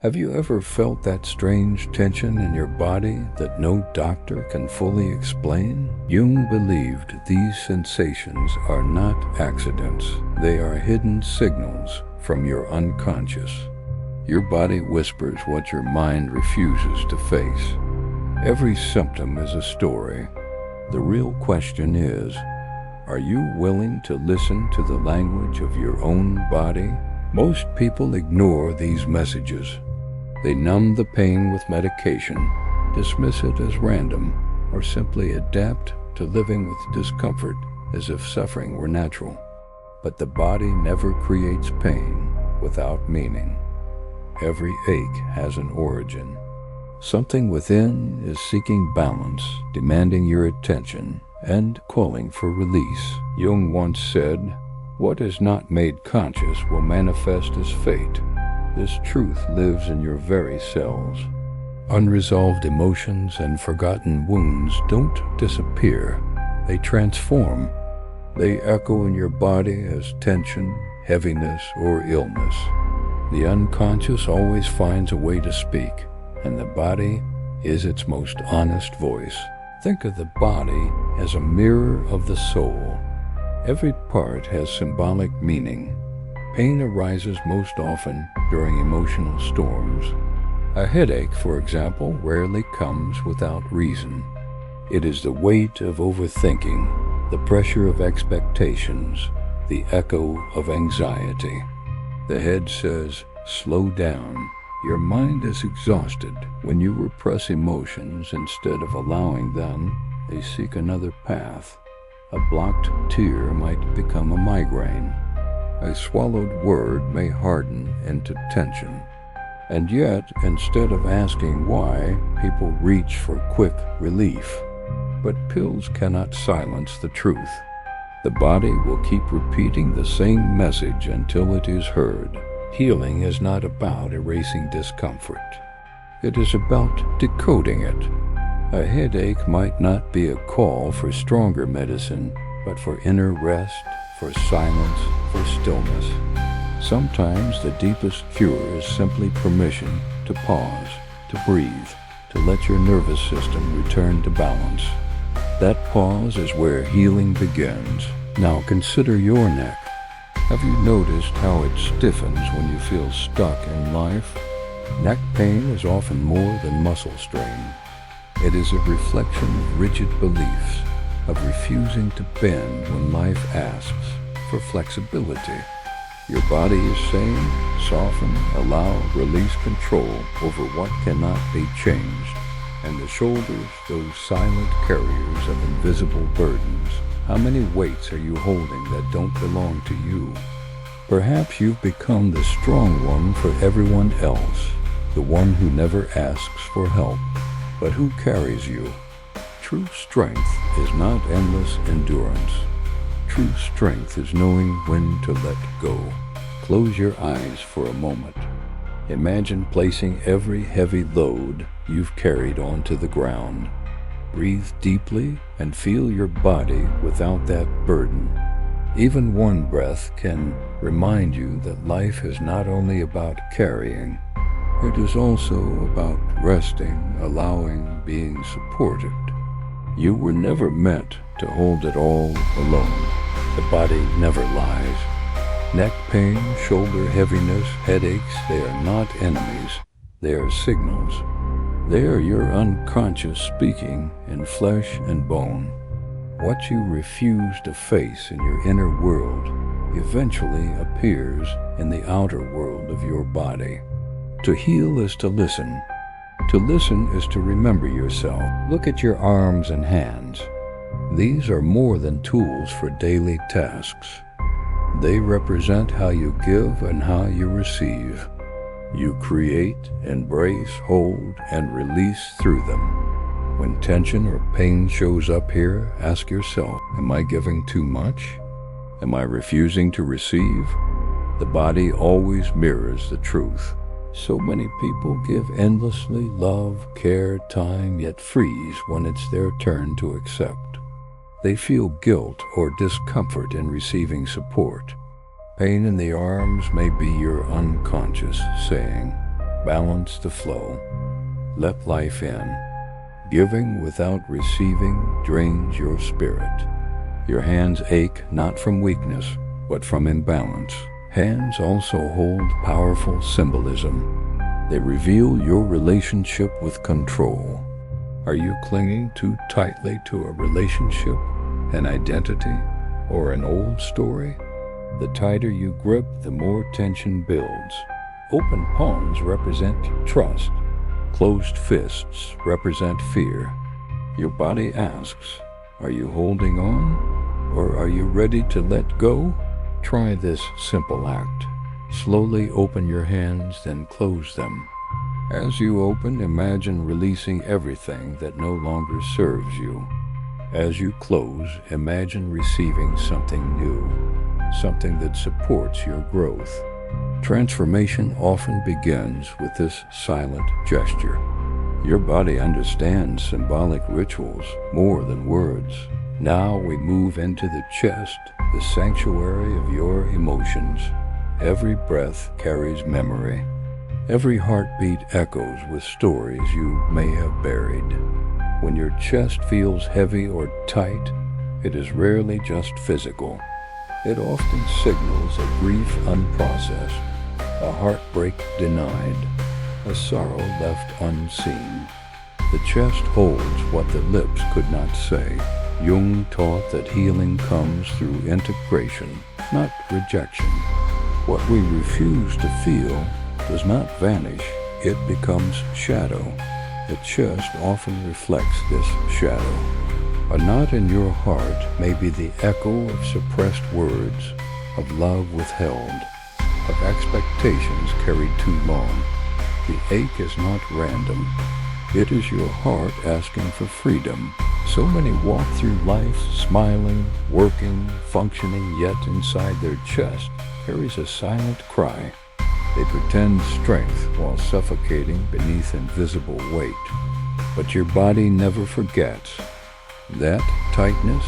Have you ever felt that strange tension in your body that no doctor can fully explain? Jung believed these sensations are not accidents. They are hidden signals from your unconscious. Your body whispers what your mind refuses to face. Every symptom is a story. The real question is, are you willing to listen to the language of your own body? Most people ignore these messages. They numb the pain with medication, dismiss it as random, or simply adapt to living with discomfort as if suffering were natural. But the body never creates pain without meaning. Every ache has an origin. Something within is seeking balance, demanding your attention, and calling for release. Jung once said, "What is not made conscious will manifest as fate." This truth lives in your very cells. Unresolved emotions and forgotten wounds don't disappear. They transform. They echo in your body as tension, heaviness, or illness. The unconscious always finds a way to speak, and the body is its most honest voice. Think of the body as a mirror of the soul. Every part has symbolic meaning. Pain arises most often during emotional storms. A headache, for example, rarely comes without reason. It is the weight of overthinking, the pressure of expectations, the echo of anxiety. The head says, "Slow down." Your mind is exhausted. When you repress emotions instead of allowing them, they seek another path. A blocked tear might become a migraine. A swallowed word may harden into tension. And yet, instead of asking why, people reach for quick relief. But pills cannot silence the truth. The body will keep repeating the same message until it is heard. Healing is not about erasing discomfort. It is about decoding it. A headache might not be a call for stronger medicine, but for inner rest, for silence, for stillness. Sometimes the deepest cure is simply permission to pause, to breathe, to let your nervous system return to balance. That pause is where healing begins. Now consider your neck. Have you noticed how it stiffens when you feel stuck in life? Neck pain is often more than muscle strain. It is a reflection of rigid beliefs, of refusing to bend when life asks for flexibility. Your body is saying, soften, allow, release control over what cannot be changed. And the shoulders, those silent carriers of invisible burdens. How many weights are you holding that don't belong to you? Perhaps you've become the strong one for everyone else, the one who never asks for help, but who carries you. True strength is not endless endurance. True strength is knowing when to let go. Close your eyes for a moment. Imagine placing every heavy load you've carried onto the ground. Breathe deeply and feel your body without that burden. Even one breath can remind you that life is not only about carrying, it is also about resting, allowing, being supported. You were never meant to hold it all alone. The body never lies. Neck pain, shoulder heaviness, headaches, they are not enemies. They are signals. They are your unconscious speaking in flesh and bone. What you refuse to face in your inner world eventually appears in the outer world of your body. To heal is to listen. To listen is to remember yourself. Look at your arms and hands. These are more than tools for daily tasks. They represent how you give and how you receive. You create, embrace, hold, and release through them. When tension or pain shows up here, ask yourself, am I giving too much? Am I refusing to receive? The body always mirrors the truth. So many people give endlessly, love, care, time, yet freeze when it's their turn to accept. They feel guilt or discomfort in receiving support. Pain in the arms may be your unconscious saying, Balance the flow. Let life in. Giving without receiving drains your spirit. Your hands ache not from weakness, but from imbalance. Hands also hold powerful symbolism. They reveal your relationship with control. Are you clinging too tightly to a relationship, an identity, or an old story? The tighter you grip, the more tension builds. Open palms represent trust. Closed fists represent fear. Your body asks, are you holding on, or are you ready to let go? Try this simple act. Slowly open your hands, then close them. As you open, imagine releasing everything that no longer serves you. As you close, imagine receiving something new, something that supports your growth. Transformation often begins with this silent gesture. Your body understands symbolic rituals more than words. Now we move into the chest, the sanctuary of your emotions. Every breath carries memory. Every heartbeat echoes with stories you may have buried. When your chest feels heavy or tight, it is rarely just physical. It often signals a grief unprocessed, a heartbreak denied, a sorrow left unseen. The chest holds what the lips could not say. Jung taught that healing comes through integration, not rejection. What we refuse to feel does not vanish, it becomes shadow. The chest often reflects this shadow. A knot in your heart may be the echo of suppressed words, of love withheld, of expectations carried too long. The ache is not random. It is your heart asking for freedom. So many walk through life smiling, working, functioning, yet inside their chest carries a silent cry. They pretend strength while suffocating beneath invisible weight. But your body never forgets. That tightness,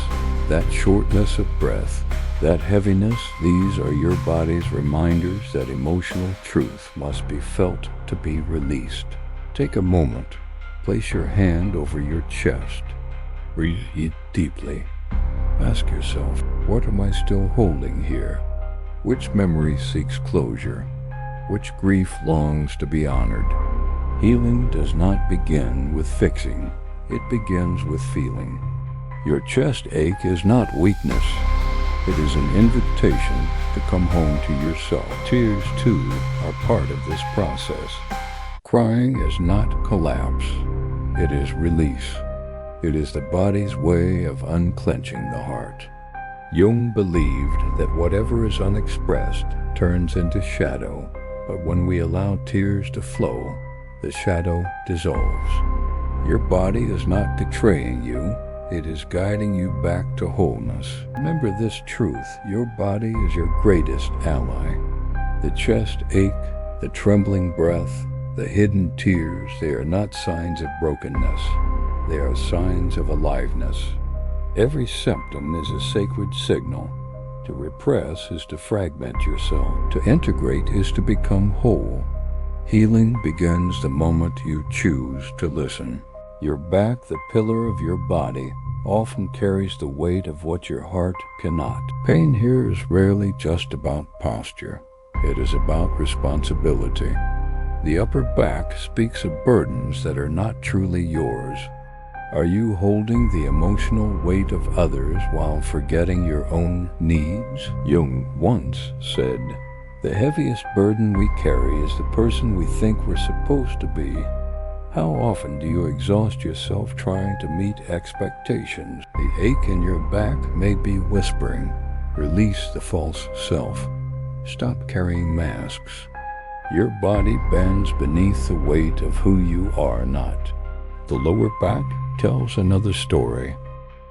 that shortness of breath, that heaviness, these are your body's reminders that emotional truth must be felt to be released. Take a moment. Place your hand over your chest. Breathe deeply. Ask yourself, what am I still holding here? Which memory seeks closure? Which grief longs to be honored? Healing does not begin with fixing. It begins with feeling. Your chest ache is not weakness. It is an invitation to come home to yourself. Tears, too, are part of this process. Crying is not collapse. It is release. It is the body's way of unclenching the heart. Jung believed that whatever is unexpressed turns into shadow, but when we allow tears to flow, the shadow dissolves. Your body is not betraying you. It is guiding you back to wholeness. Remember this truth. Your body is your greatest ally. The chest ache, the trembling breath, the hidden tears, they are not signs of brokenness. They are signs of aliveness. Every symptom is a sacred signal. To repress is to fragment yourself. To integrate is to become whole. Healing begins the moment you choose to listen. Your back, the pillar of your body, often carries the weight of what your heart cannot. Pain here is rarely just about posture. It is about responsibility. The upper back speaks of burdens that are not truly yours. Are you holding the emotional weight of others while forgetting your own needs? Jung once said, "The heaviest burden we carry is the person we think we're supposed to be." How often do you exhaust yourself trying to meet expectations? The ache in your back may be whispering, "Release the false self. Stop carrying masks." Your body bends beneath the weight of who you are not. The lower back tells another story.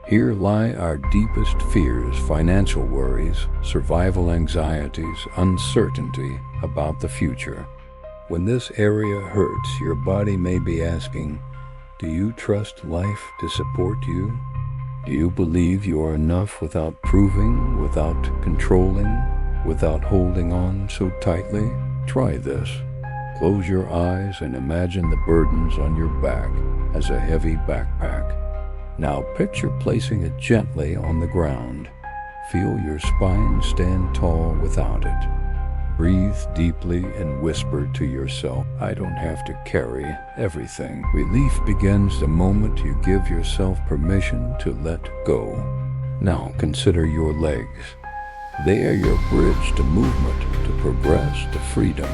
Here lie our deepest fears, financial worries, survival anxieties, uncertainty about the future. When this area hurts, your body may be asking, do you trust life to support you? Do you believe you are enough without proving, without controlling, without holding on so tightly? Try this. Close your eyes and imagine the burdens on your back as a heavy backpack. Now picture placing it gently on the ground. Feel your spine stand tall without it. Breathe deeply and whisper to yourself, I don't have to carry everything. Relief begins the moment you give yourself permission to let go. Now consider your legs. They are your bridge to movement, to progress, to freedom.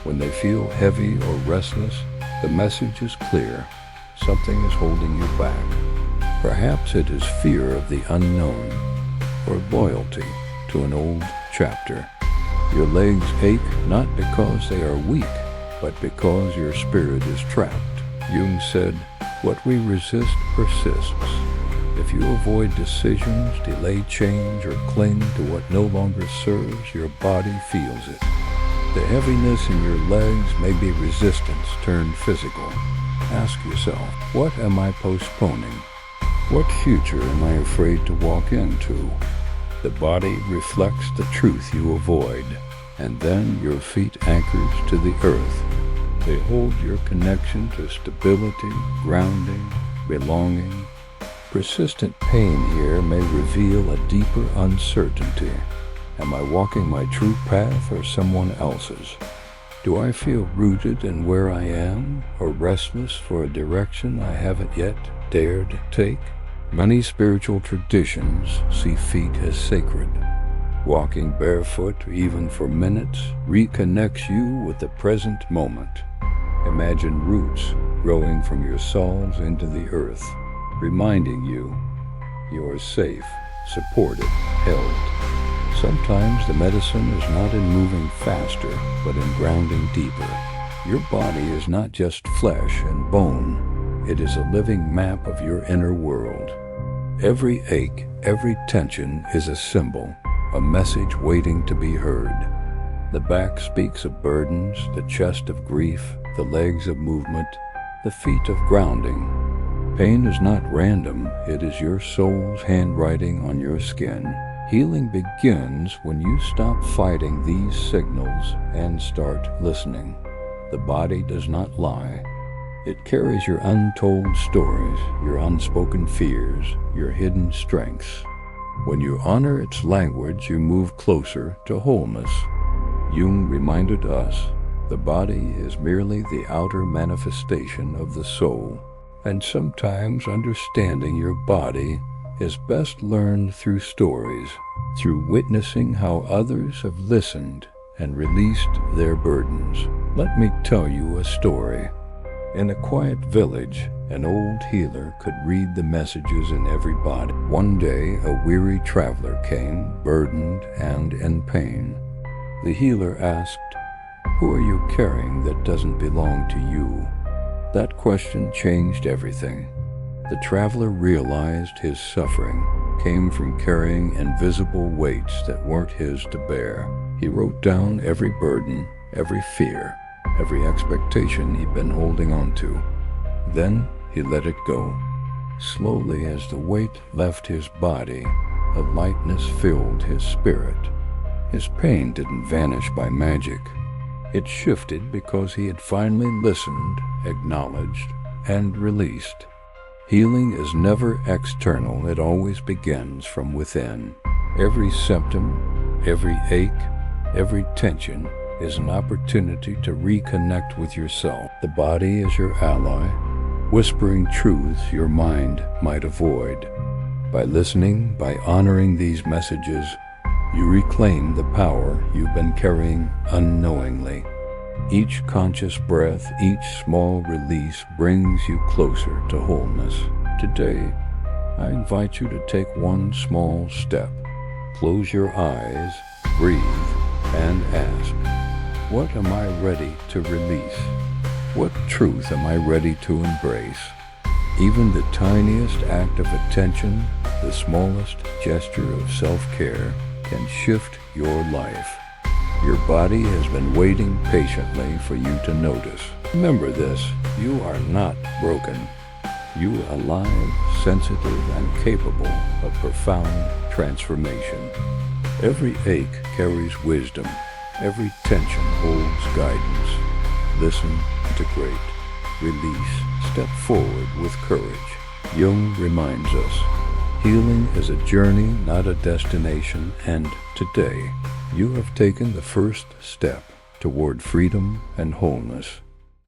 When they feel heavy or restless, the message is clear. Something is holding you back. Perhaps it is fear of the unknown or loyalty to an old chapter. Your legs ache not because they are weak, but because your spirit is trapped. Jung said, what we resist persists. If you avoid decisions, delay change, or cling to what no longer serves, your body feels it. The heaviness in your legs may be resistance turned physical. Ask yourself, what am I postponing? What future am I afraid to walk into? The body reflects the truth you avoid, and then your feet anchors to the earth. They hold your connection to stability, grounding, belonging. Persistent pain here may reveal a deeper uncertainty. Am I walking my true path or someone else's? Do I feel rooted in where I am or restless for a direction I haven't yet dared take? Many spiritual traditions see feet as sacred. Walking barefoot, even for minutes, reconnects you with the present moment. Imagine roots growing from your soles into the earth, reminding you are safe, supported, held. Sometimes the medicine is not in moving faster, but in grounding deeper. Your body is not just flesh and bone. It is a living map of your inner world. Every ache, every tension is a symbol, a message waiting to be heard. The back speaks of burdens, the chest of grief, the legs of movement, the feet of grounding. Pain is not random, it is your soul's handwriting on your skin. Healing begins when you stop fighting these signals and start listening. The body does not lie. It carries your untold stories, your unspoken fears, your hidden strengths. When you honor its language, you move closer to wholeness. Jung reminded us, the body is merely the outer manifestation of the soul, and sometimes understanding your body is best learned through stories, through witnessing how others have listened and released their burdens. Let me tell you a story. In a quiet village, an old healer could read the messages in every body. One day, a weary traveler came, burdened and in pain. The healer asked, "Who are you carrying that doesn't belong to you?" That question changed everything. The traveler realized his suffering came from carrying invisible weights that weren't his to bear. He wrote down every burden, every fear, every expectation he'd been holding on to. Then he let it go. Slowly, as the weight left his body, a lightness filled his spirit. His pain didn't vanish by magic. It shifted because he had finally listened, acknowledged, and released. Healing is never external, it always begins from within. Every symptom, every ache, every tension is an opportunity to reconnect with yourself. The body is your ally, whispering truths your mind might avoid. By listening, by honoring these messages, you reclaim the power you've been carrying unknowingly. Each conscious breath, each small release brings you closer to wholeness. Today, I invite you to take one small step. Close your eyes, breathe, and ask, what am I ready to release? What truth am I ready to embrace? Even the tiniest act of attention, the smallest gesture of self-care, can shift your life. Your body has been waiting patiently for you to notice. Remember this, you are not broken. You are alive, sensitive, and capable of profound transformation. Every ache carries wisdom. Every tension holds guidance. Listen, integrate, release, step forward with courage. Jung reminds us, healing is a journey, not a destination, and today, you have taken the first step toward freedom and wholeness.